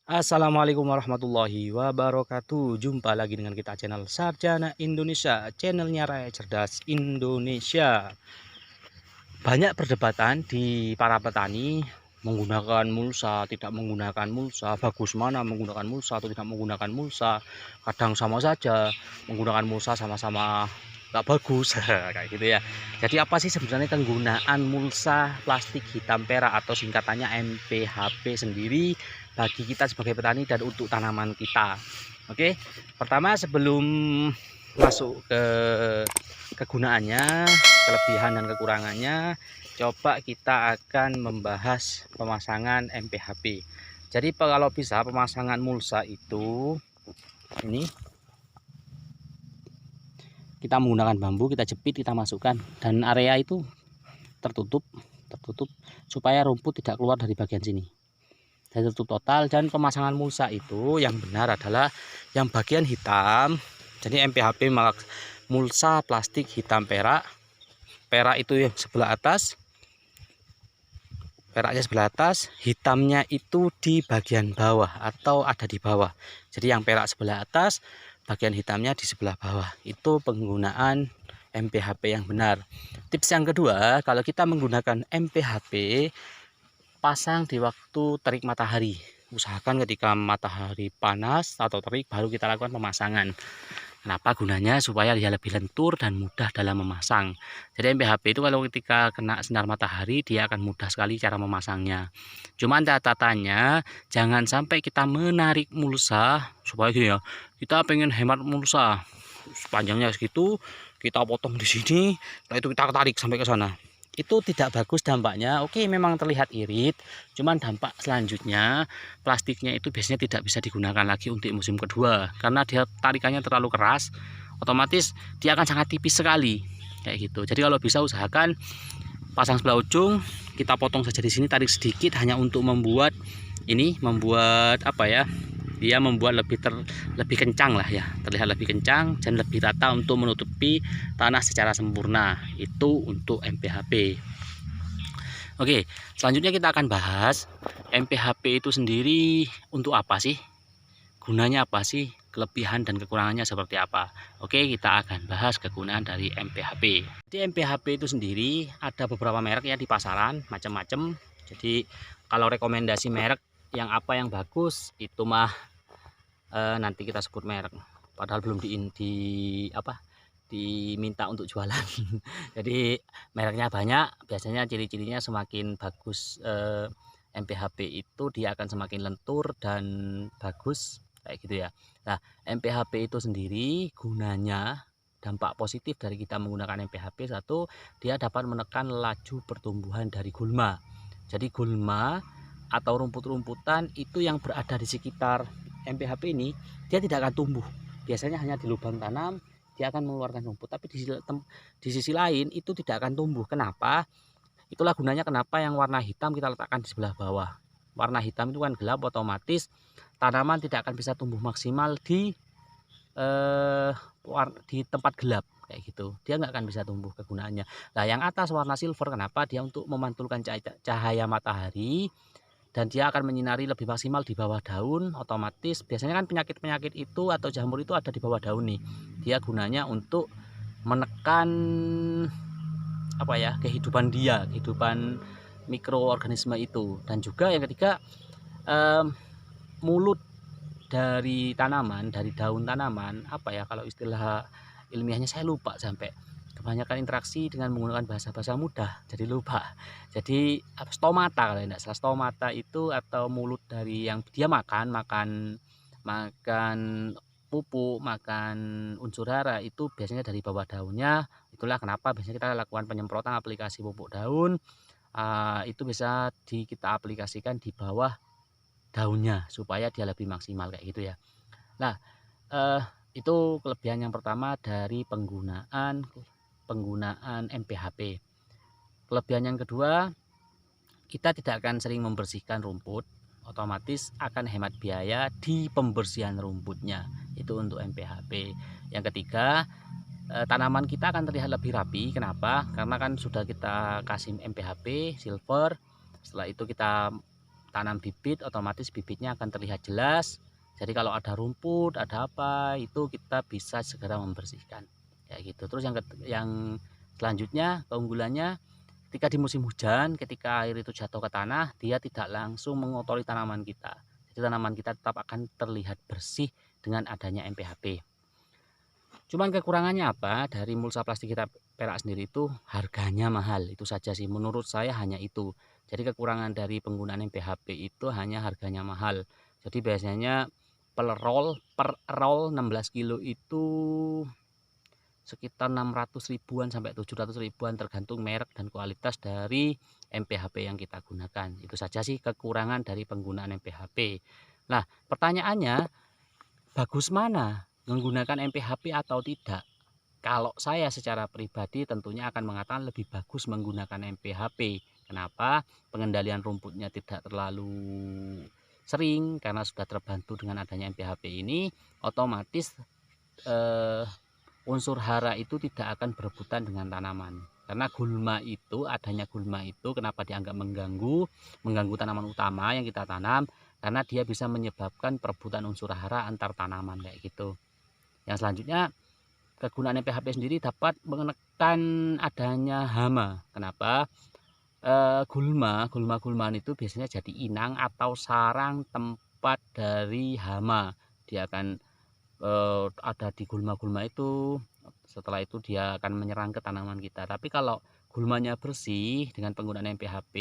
Assalamualaikum warahmatullahi wabarakatuh. Jumpa lagi dengan kita channel Sarjana Indonesia, channelnya Rakyat Cerdas Indonesia. Banyak perdebatan di para petani menggunakan mulsa, tidak menggunakan mulsa, bagus mana menggunakan mulsa atau tidak menggunakan mulsa. Kadang sama saja menggunakan mulsa sama-sama tak bagus kayak gitu ya. Jadi apa sih sebenarnya penggunaan mulsa plastik hitam perak atau singkatannya MPHP sendiri bagi kita sebagai petani dan untuk tanaman kita? Oke, pertama sebelum masuk ke kegunaannya, kelebihan dan kekurangannya, coba kita akan membahas pemasangan MPHP. Jadi kalau bisa pemasangan mulsa itu ini kita menggunakan bambu, kita jepit, kita masukkan, dan area itu tertutup supaya rumput tidak keluar dari bagian sini. Dan tertutup total. Dan pemasangan mulsa itu yang benar adalah yang bagian hitam. Jadi MPHP mulsa plastik hitam perak. Perak itu yang sebelah atas, peraknya sebelah atas, hitamnya itu di bagian bawah atau ada di bawah. Jadi yang perak sebelah atas, bagian hitamnya di sebelah bawah. Itu penggunaan MPHP yang benar. Tips yang kedua, kalau kita menggunakan MPHP, pasang di waktu terik matahari. Usahakan ketika matahari panas atau terik baru kita lakukan pemasangan. Kenapa gunanya? Supaya dia lebih lentur dan mudah dalam memasang. Jadi MPHP itu kalau ketika kena sinar matahari dia akan mudah sekali cara memasangnya. Cuman catatannya jangan sampai kita menarik mulsa supaya gini ya. Kita pengen hemat mulsa panjangnya segitu, kita potong di sini, setelah itu kita tarik sampai ke sana. Itu tidak bagus dampaknya. Oke, memang terlihat irit, cuman dampak selanjutnya plastiknya itu biasanya tidak bisa digunakan lagi untuk musim kedua karena dia tarikannya terlalu keras, otomatis dia akan sangat tipis sekali kayak gitu. Jadi kalau bisa usahakan pasang sebelah ujung, kita potong saja di sini, tarik sedikit hanya untuk membuat apa ya, dia membuat lebih kencang lah ya, terlihat lebih kencang dan lebih rata untuk menutupi tanah secara sempurna. Itu untuk MPHP. Oke, selanjutnya kita akan bahas MPHP itu sendiri untuk apa sih, gunanya apa sih, kelebihan dan kekurangannya seperti apa. Oke, kita akan bahas kegunaan dari MPHP. Jadi MPHP itu sendiri ada beberapa merek ya di pasaran, macam-macam. Jadi kalau rekomendasi merek yang apa yang bagus itu mah nanti kita sebut merek, padahal belum diminta untuk jualan. Jadi mereknya banyak, biasanya ciri-cirinya semakin bagus MPHP itu dia akan semakin lentur dan bagus kayak gitu ya. Nah, MPHP itu sendiri gunanya, dampak positif dari kita menggunakan MPHP, satu, dia dapat menekan laju pertumbuhan dari gulma. Jadi gulma atau rumput-rumputan itu yang berada di sekitar MPHP ini dia tidak akan tumbuh. Biasanya hanya di lubang tanam dia akan mengeluarkan rumput, tapi di sisi lain itu tidak akan tumbuh. Kenapa? Itulah gunanya kenapa yang warna hitam kita letakkan di sebelah bawah. Warna hitam itu kan gelap, otomatis tanaman tidak akan bisa tumbuh maksimal di tempat gelap kayak gitu. Dia nggak akan bisa tumbuh kegunaannya. Nah, yang atas warna silver, kenapa? Dia untuk memantulkan cahaya matahari dan dia akan menyinari lebih maksimal di bawah daun. Otomatis biasanya kan penyakit-penyakit itu atau jamur itu ada di bawah daun nih. Dia gunanya untuk menekan apa ya, kehidupan mikroorganisme itu. Dan juga yang ketiga, mulut dari tanaman, dari daun tanaman, apa ya kalau istilah ilmiahnya saya lupa, sampai kebanyakan interaksi dengan menggunakan bahasa-bahasa mudah jadi lupa. Jadi stomata kalau tidak salah, stomata itu atau mulut dari yang dia makan pupuk, makan unsur hara itu biasanya dari bawah daunnya. Itulah kenapa biasanya kita lakukan penyemprotan aplikasi pupuk daun, itu bisa kita aplikasikan di bawah daunnya supaya dia lebih maksimal kayak gitu ya. Nah, itu kelebihan yang pertama dari penggunaan MPHP. Kelebihan yang kedua, kita tidak akan sering membersihkan rumput, otomatis akan hemat biaya di pembersihan rumputnya. Itu untuk MPHP. Yang ketiga, tanaman kita akan terlihat lebih rapi. Kenapa? Karena kan sudah kita kasih MPHP silver, setelah itu kita tanam bibit, otomatis bibitnya akan terlihat jelas. Jadi kalau ada rumput, ada apa, itu kita bisa segera membersihkan. Ya gitu. Terus yang selanjutnya keunggulannya, ketika di musim hujan, ketika air itu jatuh ke tanah, dia tidak langsung mengotori tanaman kita. Jadi tanaman kita tetap akan terlihat bersih dengan adanya MPHP. Cuman kekurangannya apa? Dari mulsa plastik kita perak sendiri itu harganya mahal. Itu saja sih, menurut saya hanya itu. Jadi kekurangan dari penggunaan MPHP itu hanya harganya mahal. Jadi biasanya per roll 16 kilo itu sekitar 600 ribuan sampai 700 ribuan tergantung merek dan kualitas dari MPHP yang kita gunakan. Itu saja sih kekurangan dari penggunaan MPHP. Nah, pertanyaannya, bagus mana menggunakan MPHP atau tidak? Kalau saya secara pribadi tentunya akan mengatakan lebih bagus menggunakan MPHP. Kenapa? Pengendalian rumputnya tidak terlalu sering karena sudah terbantu dengan adanya MPHP ini. Otomatis unsur hara itu tidak akan berebutan dengan tanaman. Karena adanya gulma itu kenapa dianggap mengganggu tanaman utama yang kita tanam, karena dia bisa menyebabkan perebutan unsur hara antar tanaman kayak gitu. Yang selanjutnya, kegunaan PHP sendiri dapat menekan adanya hama. Kenapa? Gulma-gulmaan itu biasanya jadi inang atau sarang tempat dari hama. Dia akan ada di gulma-gulma itu. Setelah itu dia akan menyerang ke tanaman kita. Tapi kalau gulmanya bersih dengan penggunaan MPHP,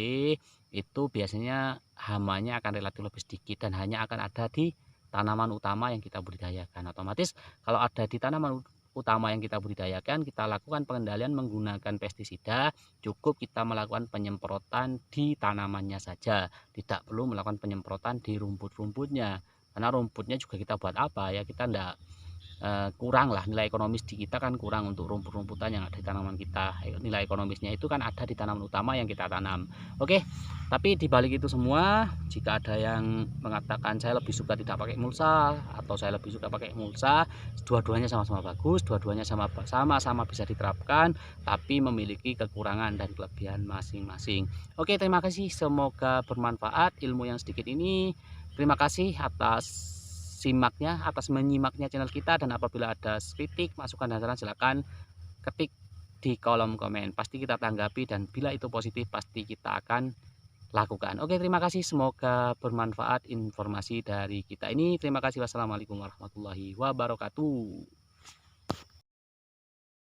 itu biasanya hamanya akan relatif lebih sedikit dan hanya akan ada di tanaman utama yang kita budidayakan. Otomatis kalau ada di tanaman utama yang kita budidayakan, kita lakukan pengendalian menggunakan pestisida. Cukup kita melakukan penyemprotan di tanamannya saja, tidak perlu melakukan penyemprotan di rumput-rumputnya. Karena rumputnya juga kita buat apa ya, kita enggak kurang lah, nilai ekonomis di kita kan kurang untuk rumput-rumputan yang ada di tanaman kita. Nilai ekonomisnya itu kan ada di tanaman utama yang kita tanam. Oke, tapi dibalik itu semua, jika ada yang mengatakan saya lebih suka tidak pakai mulsa atau saya lebih suka pakai mulsa, dua-duanya sama-sama bagus, dua-duanya sama-sama bisa diterapkan, tapi memiliki kekurangan dan kelebihan masing-masing. Oke, terima kasih, semoga bermanfaat ilmu yang sedikit ini. Terima kasih atas menyimaknya channel kita, dan apabila ada kritik, masukan dan saran silakan ketik di kolom komen. Pasti kita tanggapi dan bila itu positif pasti kita akan lakukan. Oke, terima kasih, semoga bermanfaat informasi dari kita ini. Terima kasih. Wassalamualaikum warahmatullahi wabarakatuh.